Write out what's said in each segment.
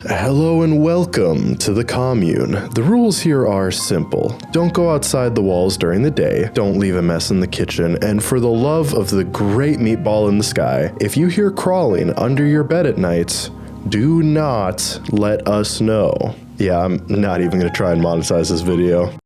Hello and welcome to the commune. The rules here are simple. Don't go outside the walls during the day, don't leave a mess in the kitchen, and for the love of the great meatball in the sky, if you hear crawling under your bed at night, do not let us know. Yeah, I'm not even gonna try and monetize this video.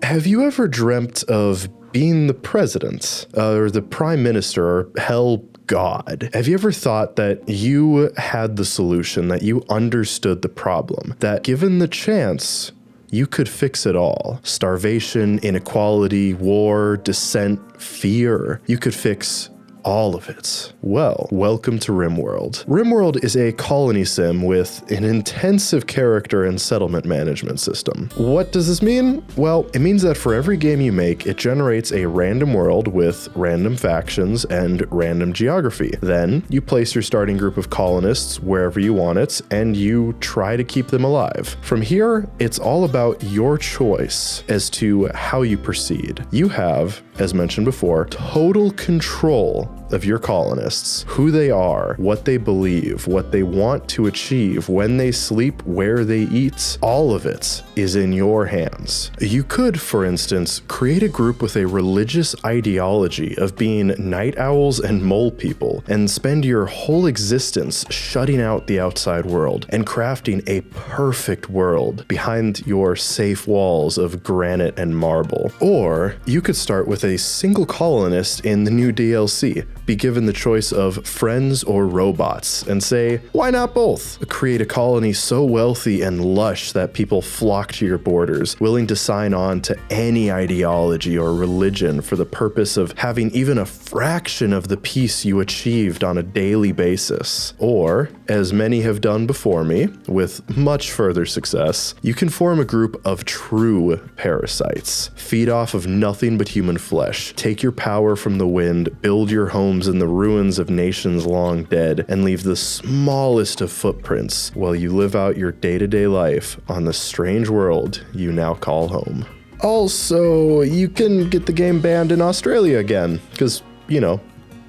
Have you ever dreamt of being the president, or the prime minister, or hell, God? Have you ever thought that you had the solution, that you understood the problem, that given the chance, you could fix it all? Starvation, inequality, war, dissent, fear. You could fix all of it. Well, welcome to RimWorld. RimWorld is a colony sim with an intensive character and settlement management system. What does this mean? Well, it means that for every game you make, it generates a random world with random factions and random geography. Then you place your starting group of colonists wherever you want it, and you try to keep them alive. From here, it's all about your choice as to how you proceed. You have, as mentioned before, total control of your colonists, who they are, what they believe, what they want to achieve, when they sleep, where they eat. All of it is in your hands. You could, for instance, create a group with a religious ideology of being night owls and mole people, and spend your whole existence shutting out the outside world and crafting a perfect world behind your safe walls of granite and marble. Or you could start with a single colonist in the new DLC, be given the choice of friends or robots, and say, why not both? Create a colony so wealthy and lush that people flock to your borders, willing to sign on to any ideology or religion for the purpose of having even a fraction of the peace you achieved on a daily basis. Or, as many have done before me, with much further success, you can form a group of true parasites. Feed off of nothing but human flesh, take your power from the wind, build your homes in the ruins of nations long dead, and leave the smallest of footprints while you live out your day-to-day life on the strange world you now call home. Also, you can get the game banned in Australia again, because, you know,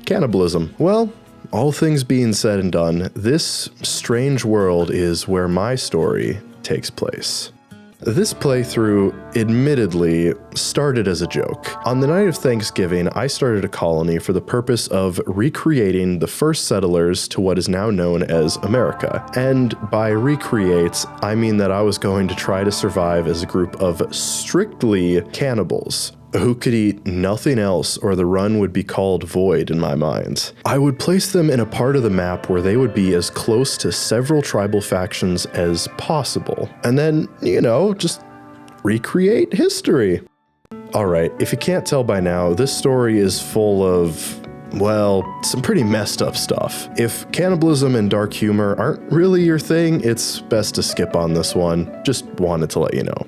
cannibalism. Well, all things being said and done, this strange world is where my story takes place. This playthrough, admittedly, started as a joke. On the night of Thanksgiving, I started a colony for the purpose of recreating the first settlers to what is now known as America. And by recreate, I mean that I was going to try to survive as a group of strictly cannibals who could eat nothing else, or the run would be called void in my mind. I would place them in a part of the map where they would be as close to several tribal factions as possible. And then, you know, just recreate history. Alright, if you can't tell by now, this story is full of, well, some pretty messed up stuff. If cannibalism and dark humor aren't really your thing, it's best to skip on this one. Just wanted to let you know.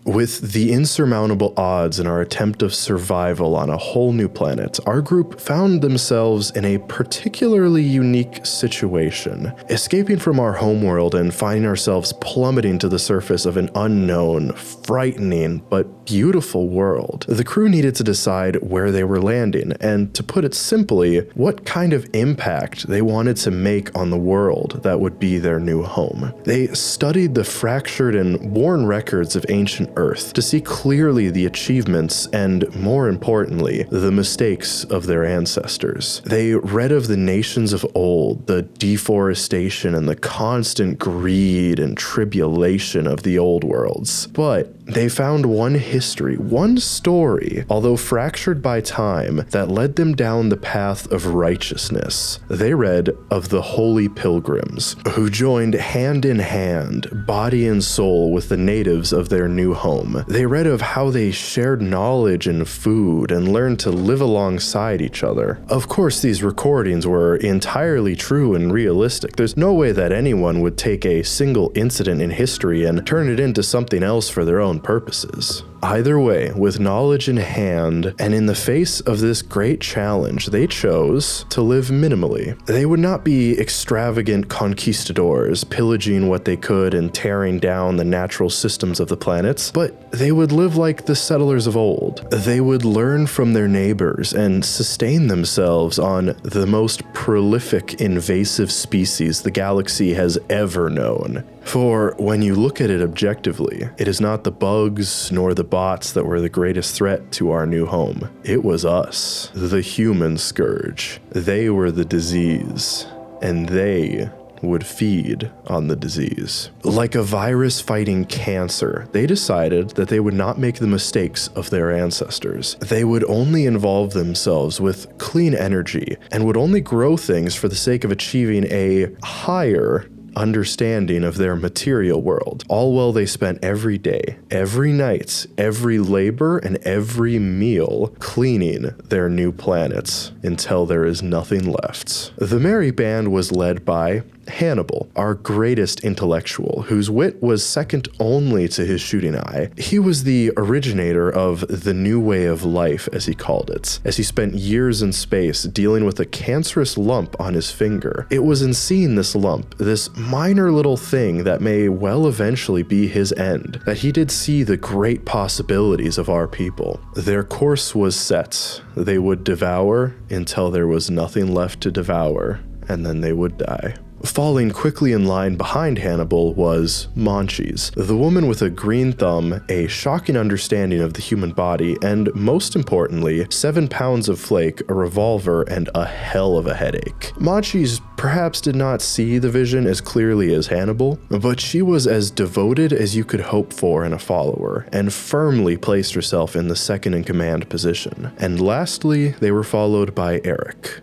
With the insurmountable odds in our attempt of survival on a whole new planet, our group found themselves in a particularly unique situation, escaping from our homeworld and finding ourselves plummeting to the surface of an unknown, frightening, but beautiful world. The crew needed to decide where they were landing, and to put it simply, what kind of impact they wanted to make on the world that would be their new home. They studied the fractured and worn records of ancient Earth to see clearly the achievements and, more importantly, the mistakes of their ancestors. They read of the nations of old, the deforestation and the constant greed and tribulation of the old worlds. But they found one history, one story, although fractured by time, that led them down the path of righteousness. They read of the Holy Pilgrims, who joined hand in hand, body and soul, with the natives of their new home. They read of how they shared knowledge and food and learned to live alongside each other. Of course, these recordings were entirely true and realistic. There's no way that anyone would take a single incident in history and turn it into something else for their own purposes. Either way, with knowledge in hand, and in the face of this great challenge, they chose to live minimally. They would not be extravagant conquistadors, pillaging what they could and tearing down the natural systems of the planets, but they would live like the settlers of old. They would learn from their neighbors and sustain themselves on the most prolific invasive species the galaxy has ever known. For when you look at it objectively, it is not the bugs nor the bots that were the greatest threat to our new home. It was us, the human scourge. They were the disease, and they would feed on the disease. Like a virus fighting cancer, they decided that they would not make the mistakes of their ancestors. They would only involve themselves with clean energy and would only grow things for the sake of achieving a higher understanding of their material world. All while they spent every day, every night, every labor, and every meal cleaning their new planets until there is nothing left. The merry band was led by Hannibal, our greatest intellectual, whose wit was second only to his shooting eye. He was the originator of the new way of life, as he called it, as he spent years in space dealing with a cancerous lump on his finger. It was in seeing this lump, this minor little thing that may well eventually be his end, that he did see the great possibilities of our people. Their course was set. They would devour until there was nothing left to devour, and then they would die. Falling quickly in line behind Hannibal was Monchis, the woman with a green thumb, a shocking understanding of the human body, and most importantly, 7 pounds of flake, a revolver, and a hell of a headache. Monchis perhaps did not see the vision as clearly as Hannibal, but she was as devoted as you could hope for in a follower, and firmly placed herself in the second-in-command position. And lastly, they were followed by Eric.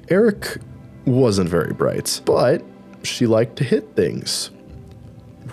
Eric wasn't very bright, but she liked to hit things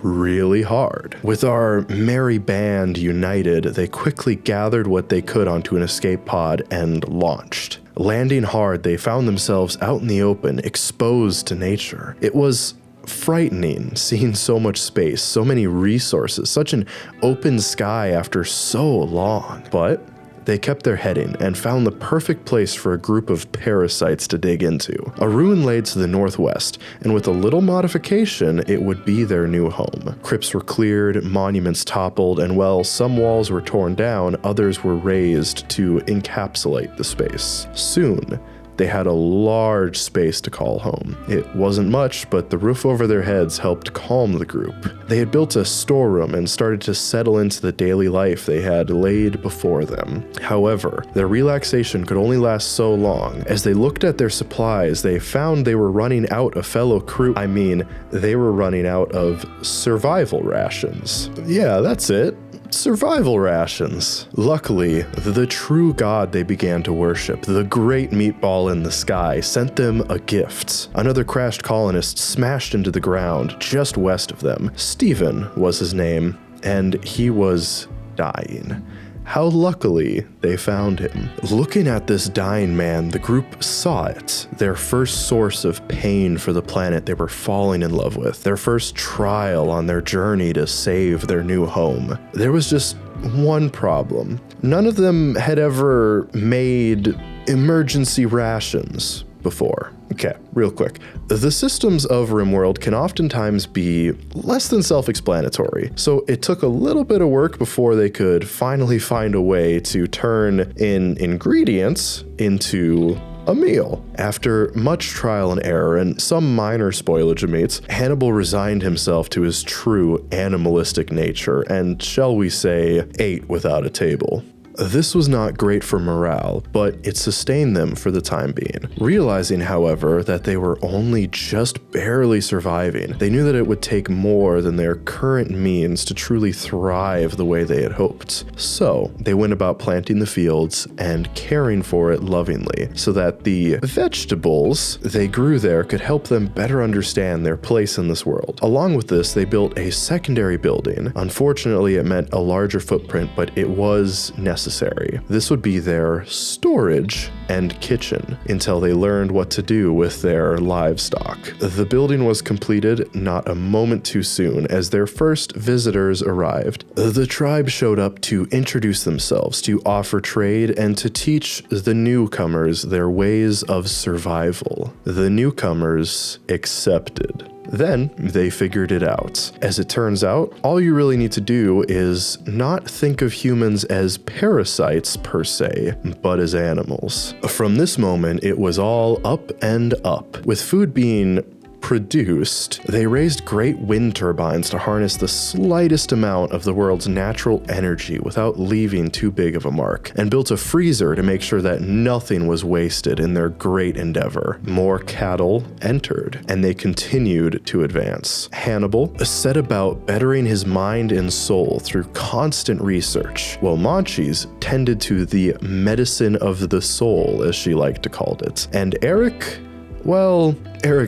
really hard. With our merry band united, they quickly gathered what they could onto an escape pod and launched. Landing hard, they found themselves out in the open, exposed to nature. It was frightening seeing so much space, so many resources, such an open sky after so long. But they kept their heading and found the perfect place for a group of parasites to dig into. A ruin lay to the northwest, and with a little modification, it would be their new home. Crypts were cleared, monuments toppled, and while some walls were torn down, others were raised to encapsulate the space. Soon, they had a large space to call home. It wasn't much, but the roof over their heads helped calm the group. They had built a storeroom and started to settle into the daily life they had laid before them. However, their relaxation could only last so long. As they looked at their supplies, they found they were running out of fellow crew. They were running out of survival rations. Yeah, that's it. Survival rations. Luckily, the true god they began to worship, the great meatball in the sky, sent them a gift. Another crashed colonist smashed into the ground just west of them. Stephen was his name, and he was dying. How luckily they found him. Looking at this dying man, the group saw it, their first source of pain for the planet they were falling in love with, their first trial on their journey to save their new home. There was just one problem. None of them had ever made emergency rations before. Okay, real quick. The systems of RimWorld can oftentimes be less than self-explanatory, so it took a little bit of work before they could finally find a way to turn in ingredients into a meal. After much trial and error and some minor spoilage of meats, Hannibal resigned himself to his true animalistic nature and, shall we say, ate without a table. This was not great for morale, but it sustained them for the time being. Realizing, however, that they were only just barely surviving, they knew that it would take more than their current means to truly thrive the way they had hoped. So, they went about planting the fields and caring for it lovingly, so that the vegetables they grew there could help them better understand their place in this world. Along with this, they built a secondary building. Unfortunately, it meant a larger footprint, but it was necessary. necessary. This would be their storage and kitchen until they learned what to do with their livestock. The building was completed not a moment too soon as their first visitors arrived. The tribe showed up to introduce themselves, to offer trade, and to teach the newcomers their ways of survival. The newcomers accepted. Then they figured it out. As it turns out, all you really need to do is not think of humans as parasites per se, but as animals. From this moment, it was all up and up. With food being produced, they raised great wind turbines to harness the slightest amount of the world's natural energy without leaving too big of a mark, and built a freezer to make sure that nothing was wasted in their great endeavor. More cattle entered, and they continued to advance. Hannibal set about bettering his mind and soul through constant research, while Monchis tended to the medicine of the soul, as she liked to call it. And Eric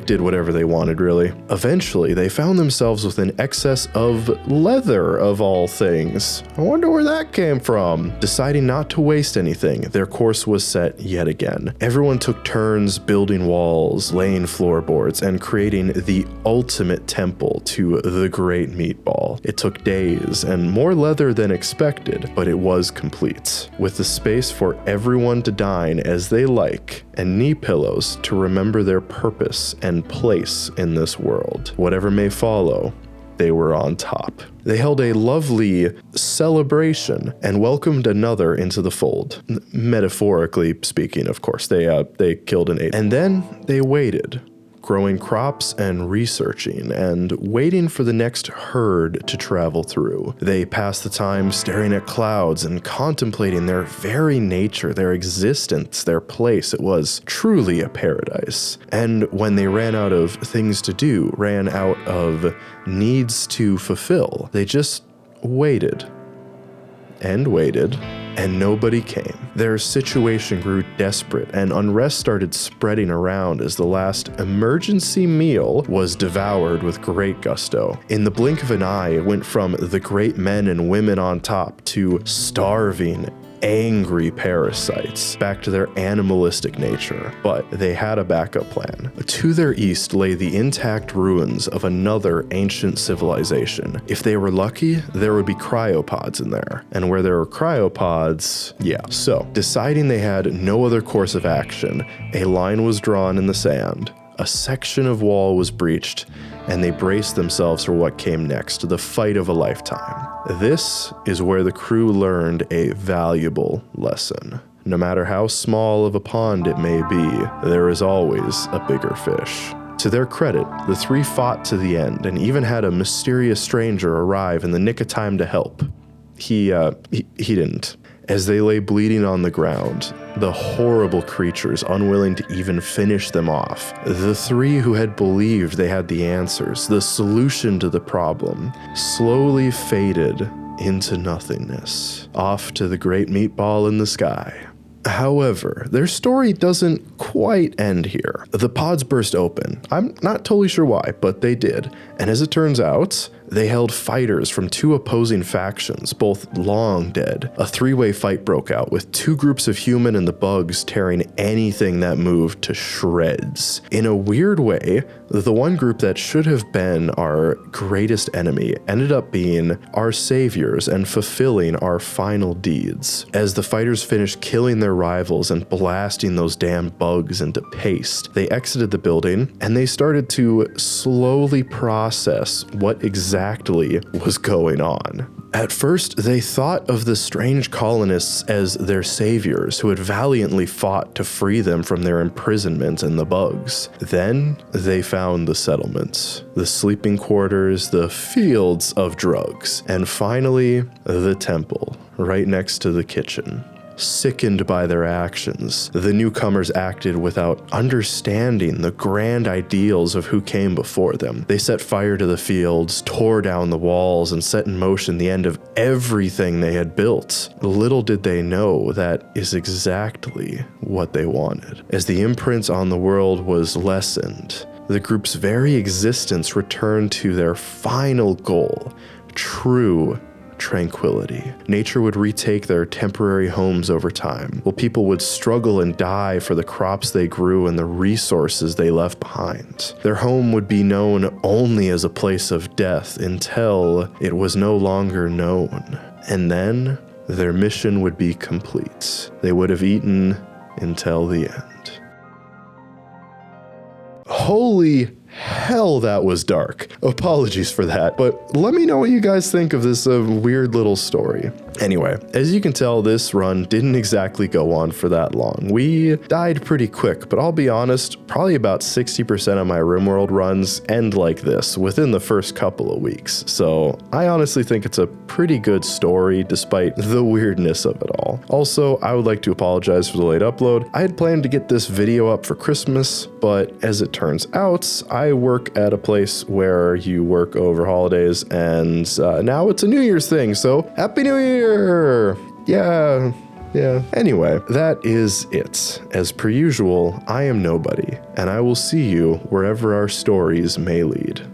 did whatever they wanted, really. Eventually, they found themselves with an excess of leather, of all things. I wonder where that came from. Deciding not to waste anything, their course was set yet again. Everyone took turns building walls, laying floorboards, and creating the ultimate temple to the Great Meatball. It took days and more leather than expected, but it was complete, with the space for everyone to dine as they like, and knee pillows to remember their purpose and place in this world. Whatever may follow, they were on top. They held a lovely celebration and welcomed another into the fold. Metaphorically speaking, of course. They killed and ate. And then they waited, growing crops and researching and waiting for the next herd to travel through. They passed the time staring at clouds and contemplating their very nature, their existence, their place. It was truly a paradise. And when they ran out of things to do, ran out of needs to fulfill, they just waited and waited, and nobody came. Their situation grew desperate, and unrest started spreading around as the last emergency meal was devoured with great gusto. In the blink of an eye, it went from the great men and women on top to starving, angry parasites back to their animalistic nature. But they had a backup plan. To their east lay the intact ruins of another ancient civilization. If they were lucky, there would be cryopods in there. And where there were cryopods, So, deciding they had no other course of action, a line was drawn in the sand. A section of wall was breached, and they braced themselves for what came next, the fight of a lifetime. This is where the crew learned a valuable lesson. No matter how small of a pond it may be, there is always a bigger fish. To their credit, the three fought to the end and even had a mysterious stranger arrive in the nick of time to help. He didn't. As they lay bleeding on the ground, the horrible creatures unwilling to even finish them off, the three who had believed they had the answers, the solution to the problem, slowly faded into nothingness, off to the great meatball in the sky. However, their story doesn't quite end here. The pods burst open. I'm not totally sure why, but they did. And as it turns out, they held fighters from two opposing factions, both long dead. A three-way fight broke out, with two groups of human and the bugs tearing anything that moved to shreds. In a weird way, the one group that should have been our greatest enemy ended up being our saviors and fulfilling our final deeds. As the fighters finished killing their rivals and blasting those damn bugs into paste, they exited the building and they started to slowly process what exactly was going on. At first, they thought of the strange colonists as their saviors who had valiantly fought to free them from their imprisonment and the bugs. Then they found the settlements, the sleeping quarters, the fields of drugs, and finally, the temple, right next to the kitchen. Sickened by their actions, the newcomers acted without understanding the grand ideals of who came before them. They set fire to the fields, tore down the walls, and set in motion the end of everything they had built. Little did they know that is exactly what they wanted. As the imprint on the world was lessened, the group's very existence returned to their final goal, true tranquility. Nature would retake their temporary homes over time, while people would struggle and die for the crops they grew and the resources they left behind. Their home would be known only as a place of death until it was no longer known. And then their mission would be complete. They would have eaten until the end. Holy hell, that was dark. Apologies for that, but let me know what you guys think of this weird little story. Anyway, as you can tell, this run didn't exactly go on for that long. We died pretty quick, but I'll be honest, probably about 60% of my RimWorld runs end like this within the first couple of weeks. So I honestly think it's a pretty good story despite the weirdness of it all. Also, I would like to apologize for the late upload. I had planned to get this video up for Christmas, but as it turns out, I work at a place where you work over holidays, and now it's a New Year's thing, so Happy New Year! Yeah. Anyway, that is it. As per usual, I am Nobody, and I will see you wherever our stories may lead.